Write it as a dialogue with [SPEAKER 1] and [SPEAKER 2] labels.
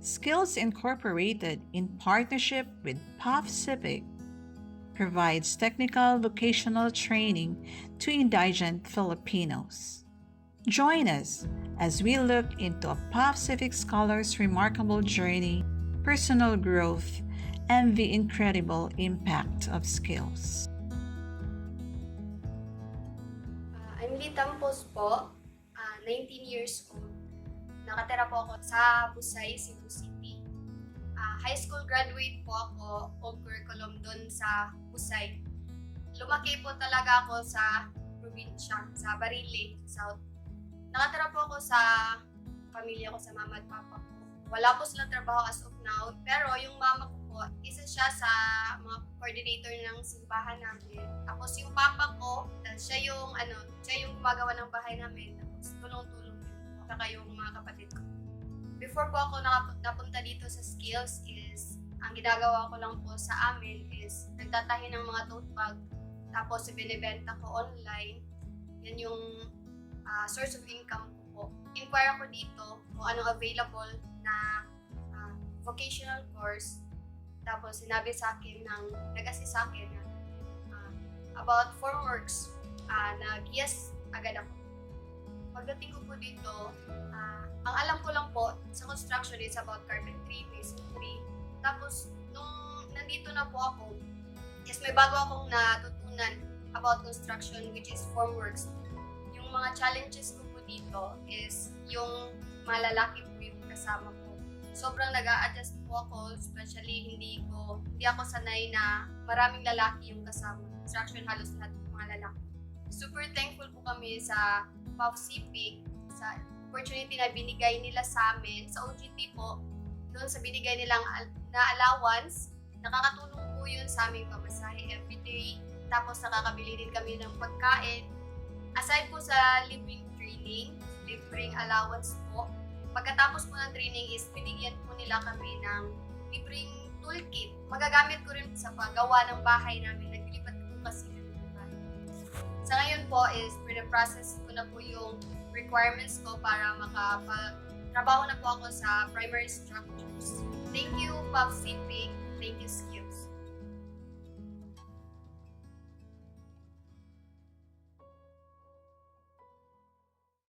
[SPEAKER 1] Skills Incorporated, in partnership with PAF Civic, provides technical vocational training to indigent Filipinos. Join us as we look into a PAF Civic scholar's remarkable journey, personal growth, and the incredible impact of skills.
[SPEAKER 2] I'm Litam Pos po, 19 years old. Nakatira po ako sa Busay, Cebu City. High school graduate po ako, old curriculum doon sa Busay. Lumaki po talaga ako sa probinsya, sa Barile, South. Nakatira po ako sa pamilya ko, sa mama at papa ko. Wala po silang trabaho as of now, pero yung mama ko po, isa siya sa mga coordinator ng simbahan namin. Tapos yung papa ko, siya yung gumagawa ng bahay namin. Tapos tulong-tulong yun. Saka yung mga kapatid ko. Before po ako napunta dito sa skills is, ang ginagawa ko lang po sa amin is nagtatahi ng mga tote bag. Tapos ibinibenta ko online. Yan yung source of income ko po. Inquire ako dito kung anong available na vocational course. Tapos sinabi sa akin nag-assist sa akin about formworks. Nag-yes agad ako. Pagdating ko po dito, ang alam ko lang po sa construction is about carpentry, masonry. Tapos nung nandito na po ako, is may bago akong natutunan about construction, which is formworks. Yung mga challenges ko po dito is yung mga lalaki po yung kasama ko. Sobrang nag-a-adjust po ako, especially hindi ako sanay na maraming lalaki yung kasama. Construction halos lahat ng mga lalaki. Super thankful po kami sa PAF Civic, sa opportunity na binigay nila sa amin, sa OJT po, doon sa binigay nilang na allowance. Nakakatulong po yun sa aming pamasahe everyday. Tapos nakakabili din kami ng pagkain. Aside po sa libreng training, libreng allowance po, pagkatapos po ng training is binigyan po nila kami ng libreng toolkit. Magagamit ko rin sa paggawa ng bahay namin. Naglilipat po kasi kami ng bahay. Sa ngayon po is pina-process ko na po yung requirements ko para makapag-trabaho na po ako sa primary structures. Thank you, PAF Civic. Thank you, Skills.